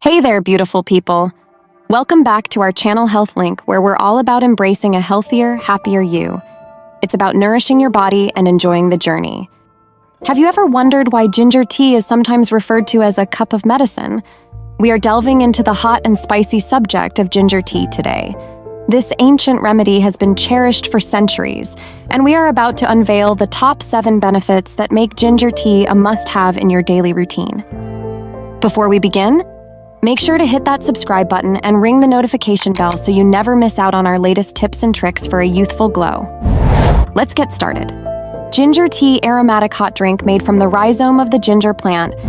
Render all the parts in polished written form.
Hey there, beautiful people. Welcome back to our channel Healthlink, where we're all about embracing a healthier, happier you. It's about nourishing your body and enjoying the journey. Have you ever wondered why ginger tea is sometimes referred to as a cup of medicine? We are delving into the hot and spicy subject of ginger tea today. This ancient remedy has been cherished for centuries, and we are about to unveil the top 7 benefits that make ginger tea a must-have in your daily routine. Before we begin, make sure to hit that subscribe button and ring the notification bell so you never miss out on our latest tips and tricks for a youthful glow. Let's get started. Ginger tea aromatic hot drink made from the rhizome of the ginger plant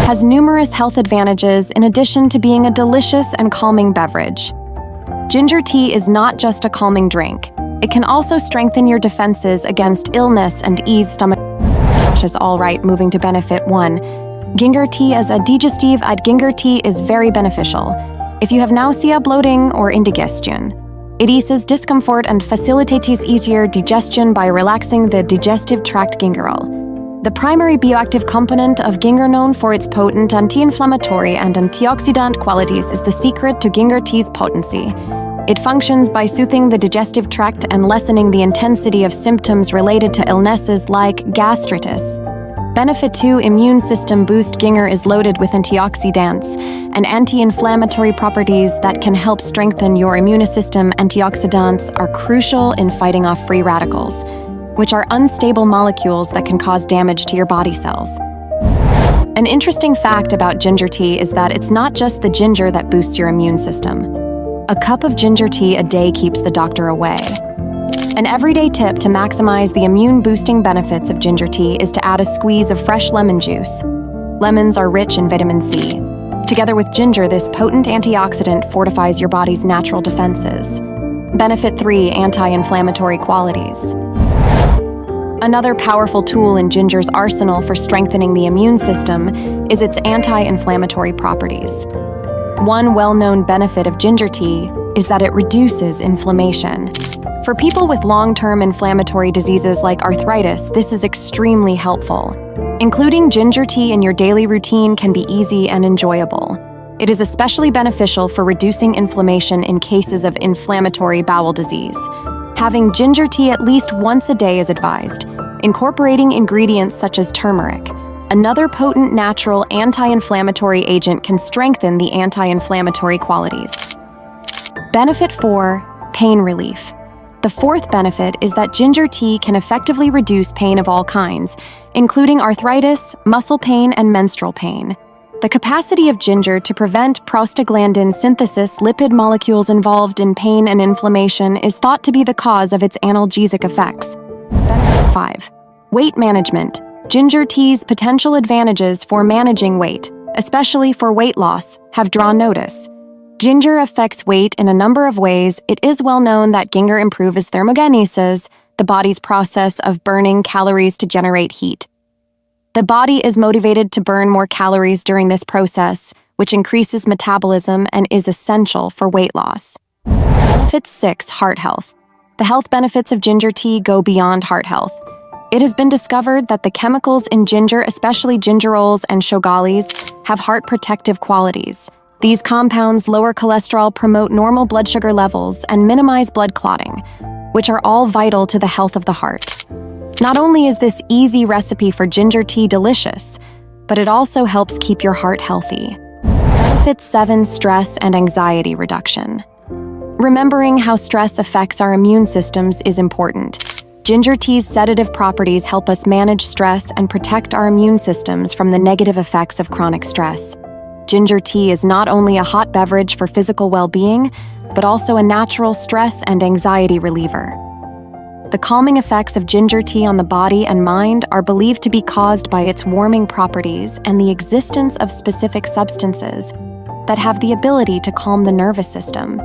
has numerous health advantages in addition to being a delicious and calming beverage. Ginger tea is not just a calming drink. It can also strengthen your defenses against illness and ease stomach. All right, moving to benefit 1. Ginger tea as a digestive ginger tea is very beneficial. If you have nausea, bloating, or indigestion, it eases discomfort and facilitates easier digestion by relaxing the digestive tract gingerol. The primary bioactive component of ginger, known for its potent anti-inflammatory and antioxidant qualities, is the secret to ginger tea's potency. It functions by soothing the digestive tract and lessening the intensity of symptoms related to illnesses like gastritis. Benefit 2. Immune system boost. Ginger is loaded with antioxidants and anti-inflammatory properties that can help strengthen your immune system. Antioxidants are crucial in fighting off free radicals, which are unstable molecules that can cause damage to your body cells. An interesting fact about ginger tea is that it's not just the ginger that boosts your immune system. A cup of ginger tea a day keeps the doctor away. An everyday tip to maximize the immune-boosting benefits of ginger tea is to add a squeeze of fresh lemon juice. Lemons are rich in vitamin C. Together with ginger, this potent antioxidant fortifies your body's natural defenses. Benefit 3. Anti-inflammatory qualities. Another powerful tool in ginger's arsenal for strengthening the immune system is its anti-inflammatory properties. One well-known benefit of ginger tea is that it reduces inflammation. For people with long-term inflammatory diseases like arthritis, this is extremely helpful. Including ginger tea in your daily routine can be easy and enjoyable. It is especially beneficial for reducing inflammation in cases of inflammatory bowel disease. Having ginger tea at least once a day is advised. Incorporating ingredients such as turmeric, another potent natural anti-inflammatory agent, can strengthen the anti-inflammatory qualities. Benefit 4. Pain relief. The 4th benefit is that ginger tea can effectively reduce pain of all kinds, including arthritis, muscle pain, and menstrual pain. The capacity of ginger to prevent prostaglandin synthesis, lipid molecules involved in pain and inflammation, is thought to be the cause of its analgesic effects. Benefit 5. Weight management. Ginger tea's potential advantages for managing weight, especially for weight loss, have drawn notice. Ginger affects weight in a number of ways. It is well known that ginger improves thermogenesis, the body's process of burning calories to generate heat. The body is motivated to burn more calories during this process, which increases metabolism and is essential for weight loss. Benefit 6. Heart health. The health benefits of ginger tea go beyond heart health. It has been discovered that the chemicals in ginger, especially gingerols and shogalis, have heart protective qualities. These compounds lower cholesterol, promote normal blood sugar levels, and minimize blood clotting, which are all vital to the health of the heart. Not only is this easy recipe for ginger tea delicious, but it also helps keep your heart healthy. Benefit 7. Stress and anxiety reduction. Remembering how stress affects our immune systems is important. Ginger tea's sedative properties help us manage stress and protect our immune systems from the negative effects of chronic stress. Ginger tea is not only a hot beverage for physical well-being, but also a natural stress and anxiety reliever. The calming effects of ginger tea on the body and mind are believed to be caused by its warming properties and the existence of specific substances that have the ability to calm the nervous system.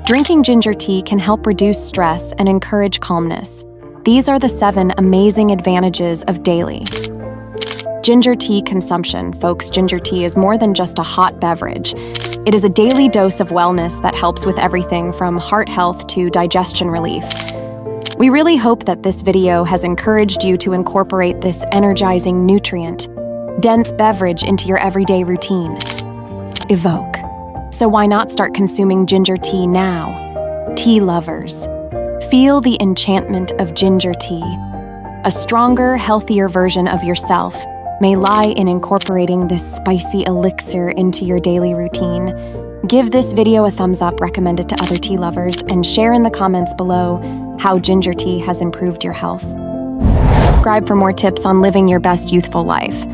Drinking ginger tea can help reduce stress and encourage calmness. These are the 7 amazing advantages of daily ginger tea consumption. Folks, ginger tea is more than just a hot beverage. It is a daily dose of wellness that helps with everything from heart health to digestion relief. We really hope that this video has encouraged you to incorporate this energizing nutrient-dense beverage into your everyday routine. evoke. So why not start consuming ginger tea now? Tea lovers, feel the enchantment of ginger tea. A stronger, healthier version of yourself may lie in incorporating this spicy elixir into your daily routine. Give this video a thumbs up, recommend it to other tea lovers, and share in the comments below how ginger tea has improved your health. Subscribe for more tips on living your best youthful life.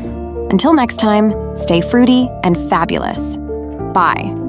Until next time, stay fruity and fabulous. Bye.